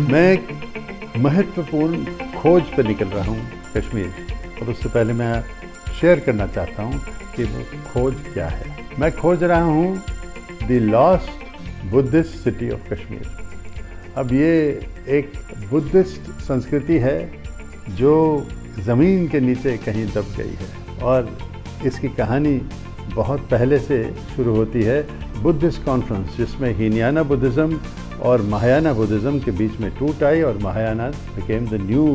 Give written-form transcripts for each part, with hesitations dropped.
मैं एक महत्वपूर्ण खोज पर निकल रहा हूँ कश्मीर, और उससे पहले मैं शेयर करना चाहता हूँ कि वो खोज क्या है। मैं खोज रहा हूँ the lost Buddhist city of Kashmir. अब ये एक बुद्धिस्ट संस्कृति है जो ज़मीन के नीचे कहीं दब गई है, और इसकी कहानी बहुत पहले से शुरू होती है। बुद्धिस्ट कॉन्फ्रेंस, जिसमें हीनयाना बुद्धिज़्म और महायाना बुद्धिज़्म के बीच में टूट आई, और Mahayana became the new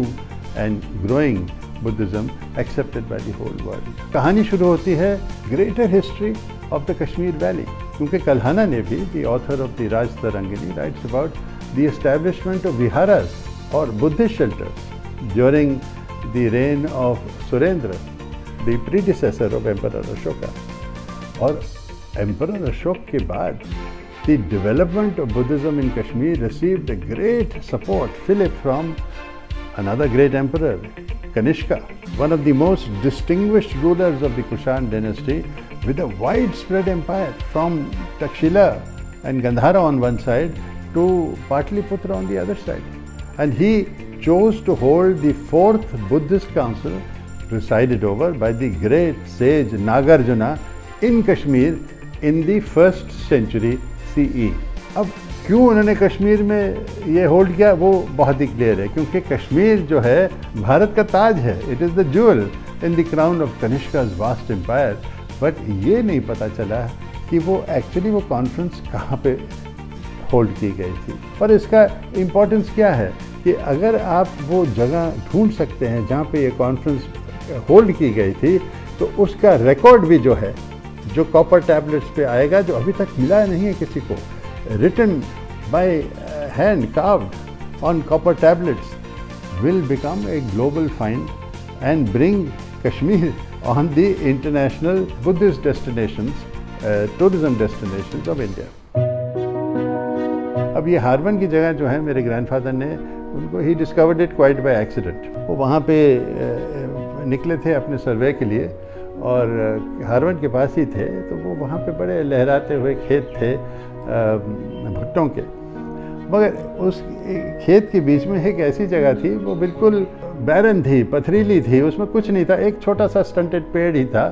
and growing Buddhism accepted by the whole world. कहानी शुरू होती है greater history of the Kashmir valley, क्योंकि कल्हाना ने भी, the author of the Rajatarangini, writes about the establishment of viharas और Buddhist shelters during the reign of Surendra, the predecessor of emperor Ashoka. और emperor Ashok के बाद the development of Buddhism in Kashmir received a great support, Philip, from another great emperor, Kanishka, one of the most distinguished rulers of the Kushan dynasty, with a widespread empire from Takshila and Gandhara on one side to Patliputra on the other side. And he chose to hold the 4th Buddhist council, presided over by the great sage Nagarjuna, in Kashmir in the 1st century CE. अब क्यों उन्होंने कश्मीर में ये hold किया, वो बहुत ही clear है, क्योंकि कश्मीर जो है भारत का ताज है। It is the jewel in the crown of Kanishka's vast empire. But ये नहीं पता चला कि वो एक्चुअली वो कॉन्फ्रेंस कहाँ पे होल्ड की गई थी। और इसका इम्पोर्टेंस क्या है कि अगर आप वो जगह ढूंढ सकते हैं जहाँ पे ये कॉन्फ्रेंस होल्ड की गई थी, तो उसका रिकॉर्ड भी जो है, जो कॉपर टैबलेट्स पे आएगा, जो अभी तक मिला नहीं है किसी को, written by hand, carved on copper tablets, will become a global find and bring Kashmir on the international Buddhist destinations, tourism destinations of India. अब ये हार्वन की जगह जो है, मेरे ग्रैंडफादर ने उनको, he discovered it quite by accident. वो वहाँ पे निकले थे अपने सर्वे के लिए, और हार्वन के पास ही थे, तो वो वहाँ पे बड़े लहराते हुए खेत थे भुट्टों के, मगर उस खेत के बीच में एक ऐसी जगह थी, वो बिल्कुल बैरन थी, पथरीली थी, उसमें कुछ नहीं था, एक छोटा सा स्टंटेड पेड़ ही था।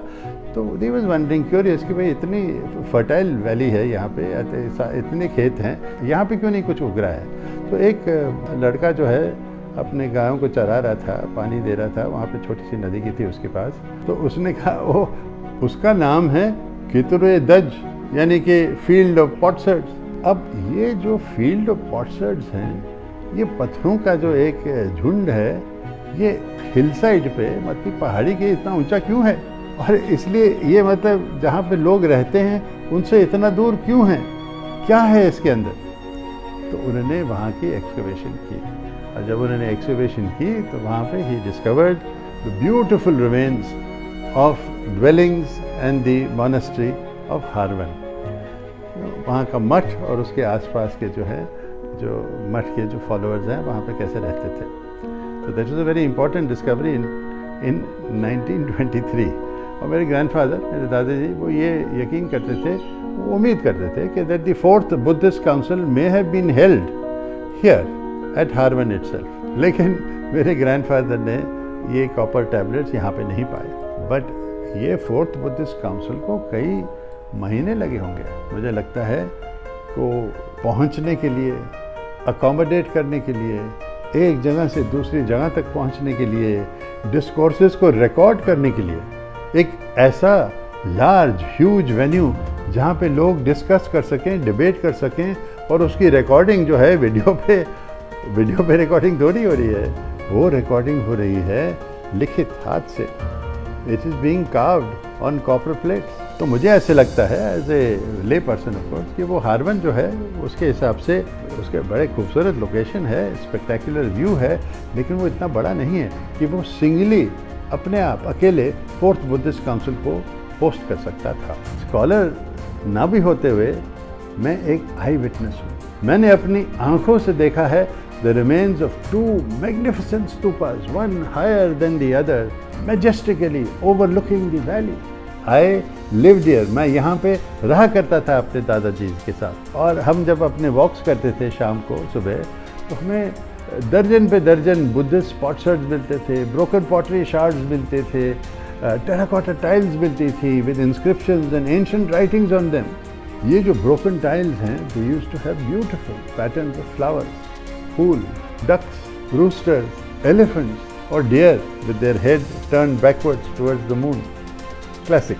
तो ही वाज वंडरिंग, क्यूरियस, कि भाई इतनी फर्टाइल वैली है यहाँ पे, इतने खेत हैं, यहाँ पे क्यों नहीं कुछ उग रहा है। तो एक लड़का जो है अपने गायों को चरा रहा था, पानी दे रहा था, वहाँ पे छोटी सी नदी की थी उसके पास। तो उसने कहा, वो उसका नाम है कितुरे दज, यानी कि फील्ड ऑफ पॉटसर्ड्स। अब ये जो फील्ड ऑफ पॉटसर्ड्स हैं, ये पत्थरों का जो एक झुंड है, ये हिल साइड पे, मतलब पहाड़ी के इतना ऊंचा क्यों है, और इसलिए ये मतलब जहाँ पे लोग रहते हैं उनसे इतना दूर क्यों है, क्या है इसके अंदर। तो उन्होंने वहाँ की एक्सकवेशन की, और जब उन्होंने एक्सकवेशन की तो वहाँ पे he discovered the beautiful remains of dwellings and the monastery of Harwan. वहाँ का मठ और उसके आसपास के जो है, जो मठ के जो फॉलोअर्स हैं, वहाँ पे कैसे रहते थे। तो that was a very important discovery in 1923। और मेरे ग्रैंडफादर, मेरे दादाजी, वो ये यकीन करते थे, वो उम्मीद करते थे कि that the 4th Buddhist council may have been held here at Harwan itself. लेकिन मेरे ग्रैंडफादर ने ये कॉपर टैबलेट्स यहाँ पे नहीं पाए। बट ये 4th बुद्धिस्ट काउंसिल को कई महीने लगे होंगे, मुझे लगता है, को पहुँचने के लिए, अकोमोडेट करने के लिए, एक जगह से दूसरी जगह तक पहुँचने के लिए, डिस्कोर्सेस को रिकॉर्ड करने के लिए, एक ऐसा लार्ज ह्यूज वेन्यू जहाँ पे लोग डिस्कस कर सकें, डिबेट कर सकें, और उसकी रिकॉर्डिंग जो है वीडियो पे रिकॉर्डिंग थोड़ी हो रही है, वो रिकॉर्डिंग हो रही है लिखित हाथ से। It is being carved on copper plates. तो मुझे ऐसे लगता है, एज ए ले पर्सन ऑफ कोर्स, कि वो हार्वन जो है, उसके हिसाब से उसके बड़े खूबसूरत लोकेशन है, स्पेक्टेकुलर व्यू है, लेकिन वो इतना बड़ा नहीं है कि वो सिंगली अपने आप अकेले 4th बुद्धिस्ट काउंसिल को होस्ट कर सकता था। स्कॉलर ना भी होते हुए मैं एक आई विटनेस हूँ। मैंने अपनी आंखों से देखा है the remains of 2 magnificent stupas, one higher than the other, majestically overlooking the valley. I lived here. मैं यहाँ पे रहा करता था अपने दादाजी के साथ, और हम जब अपने वॉक्स करते थे शाम को, सुबह, तो हमें दर्जन पे दर्जन बुद्धिस्ट पॉटशर्ड्स मिलते थे, ब्रोकन पॉटरी शार्ड्स मिलते थे, टेराकोटा टाइल्स मिलती थी with inscriptions and ancient writings on them. ये जो ब्रोकन टाइल्स हैं, they used to have beautiful patterns of flowers, फूल, डक्स, रूस्टर्स, एलिफेंट्स और deer with their head turn backwards towards the moon. Classic.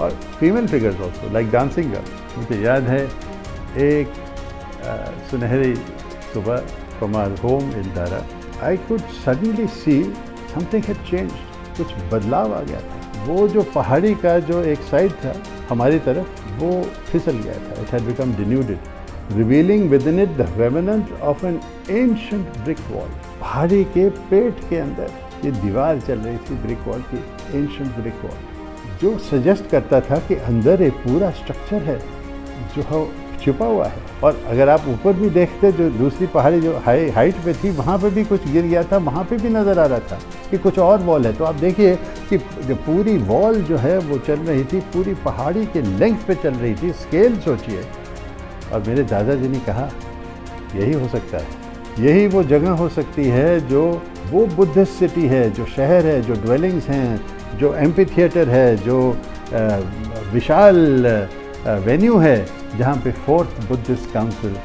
और female figures also like dancing girls. मुझे याद है एक सुनहरी सुबह from our home in Dara, I could suddenly see something had changed, कुछ बदलाव आ गया था। वो जो पहाड़ी का जो एक साइड था हमारी तरफ, वो फिसल गया था। It had become denuded, revealing with in it the remnant of N ancient brick wall. पहाड़ी के पेट के अंदर ये दीवार चल रही थी ब्रिक वॉल की, एंशिएंट ब्रिक वॉल, जो सजेस्ट करता था कि अंदर एक पूरा स्ट्रक्चर है जो छुपा हुआ है। और अगर आप ऊपर भी देखते, जो दूसरी पहाड़ी जो हाइट पे थी, वहाँ पे भी कुछ गिर गया था, वहाँ पे भी नज़र आ रहा था कि कुछ और वॉल है। तो आप देखिए कि जो पूरी वॉल जो है वो चल रही थी, पूरी पहाड़ी के लेंथ पे चल रही थी। स्केल सोचिए। और मेरे दादाजी ने कहा यही हो सकता है, यही वो जगह हो सकती है जो वो बुद्धिस्ट सिटी है, जो शहर है, जो ड्वेलिंग्स हैं, जो एम्पी थिएटर है, जो विशाल वेन्यू है, जहाँ पे 4th Buddhist council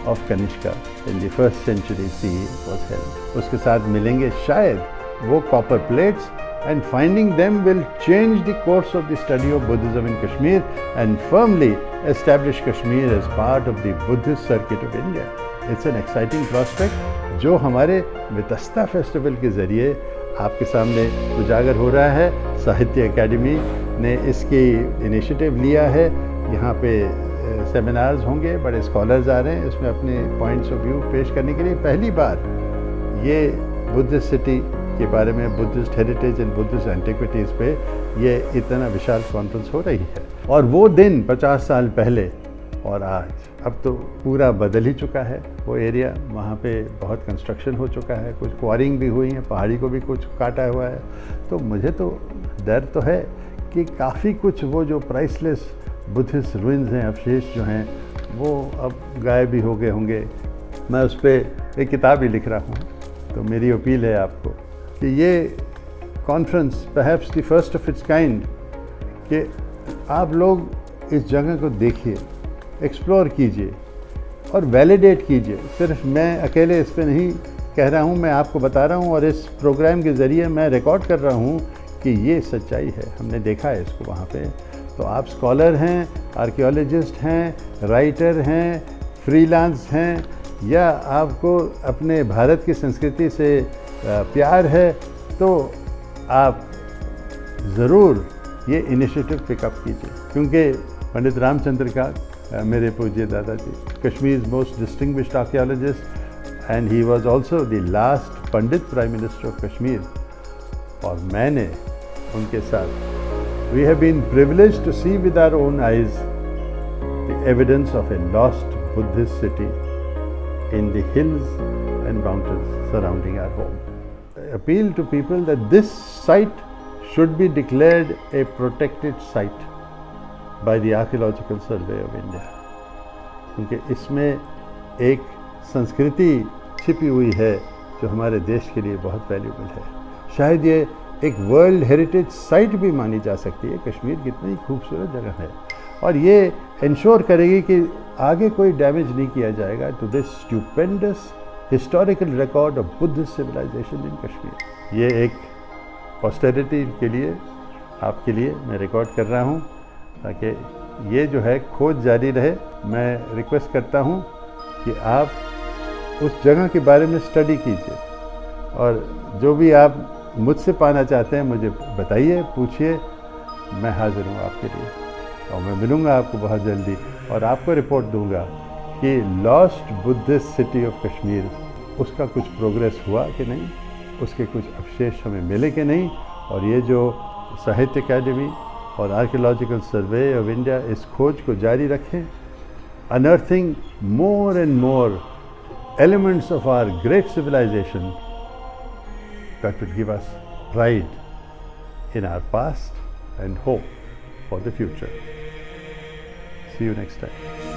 of Kanishka in the 1st century CE was held। उसके साथ मिलेंगे शायद वो copper plates, and finding them will change the course of the study of Buddhism in Kashmir and firmly establish Kashmir as part of the Buddhist circuit of India. It's an exciting prospect जो हमारे Vitasta festival के ज़रिए आपके सामने उजागर हो रहा है। साहित्य अकेडमी ने इसकी इनिशिएटिव लिया है। यहाँ पे सेमिनार्स होंगे, बड़े स्कॉलर्स आ रहे हैं इसमें अपने पॉइंट्स ऑफ व्यू पेश करने के लिए। पहली बार ये बुद्धिस्ट सिटी के बारे में, Buddhist heritage and Buddhist antiquities पे ये इतना विशाल कॉन्फ्रेंस हो रही है। और वो दिन 50 साल पहले और आज, अब तो पूरा बदल ही चुका है वो एरिया। वहाँ पे बहुत कंस्ट्रक्शन हो चुका है, कुछ क्वारिंग भी हुई है, पहाड़ी को भी कुछ काटा हुआ है। तो मुझे तो डर तो है कि काफ़ी कुछ वो जो प्राइसलेस बुद्धिस्ट रूइंस हैं, अवशेष जो हैं, वो अब गायब भी हो गए होंगे। मैं उस पर एक किताब ही लिख रहा हूँ। तो मेरी अपील है आपको कि ये conference perhaps the first of its kind, कि आप लोग इस जगह को देखिए, एक्सप्लोर कीजिए और वैलिडेट कीजिए। सिर्फ मैं अकेले इस पे नहीं कह रहा हूँ, मैं आपको बता रहा हूँ और इस प्रोग्राम के ज़रिए मैं रिकॉर्ड कर रहा हूँ कि ये सच्चाई है, हमने देखा है इसको वहाँ पे। तो आप स्कॉलर हैं, आर्कियोलॉजिस्ट हैं, राइटर हैं, फ्रीलांस हैं, या आपको अपने भारत की संस्कृति से प्यार है, तो आप ज़रूर ये इनिशिएटिव पिकअप कीजिए। क्योंकि पंडित रामचंद्र का, मेरे पूज्य दादाजी, Kashmir most distinguished archaeologist and he was also the last Pandit prime minister of Kashmir. और मैंने उनके साथ we have been privileged to see with our own eyes the evidence of a lost Buddhist city in the hills and mountains surrounding our home. I appeal to people that this site should be declared a protected site by the Archaeological Survey of India, क्योंकि इसमें एक संस्कृति छिपी हुई है जो हमारे देश के लिए बहुत वैल्यूबल है। शायद ये एक वर्ल्ड हेरिटेज साइट भी मानी जा सकती है। कश्मीर कितनी खूबसूरत जगह है और ये इंश्योर करेगी कि आगे कोई डैमेज नहीं किया जाएगा to this stupendous historical record of Buddhist civilisation in Kashmir. ये एक पोस्टेरिटी के लिए, आपके लिए मैं रिकॉर्ड कर रहा हूँ ताकि ये जो है खोज जारी रहे। मैं रिक्वेस्ट करता हूँ कि आप उस जगह के बारे में स्टडी कीजिए और जो भी आप मुझसे पाना चाहते हैं मुझे बताइए, पूछिए, मैं हाजिर हूँ आपके लिए। और मैं मिलूँगा आपको बहुत जल्दी और आपको रिपोर्ट दूँगा कि lost Buddhist city of Kashmir, उसका कुछ प्रोग्रेस हुआ कि नहीं, उसके कुछ अवशेष हमें मिले कि नहीं। और ये जो साहित्य अकेडमी और आर्कियोलॉजिकल सर्वे ऑफ इंडिया इस खोज को जारी रखें, unearthing more and more elements of our great civilisation that would give us pride in our past and hope for the future. See you next time.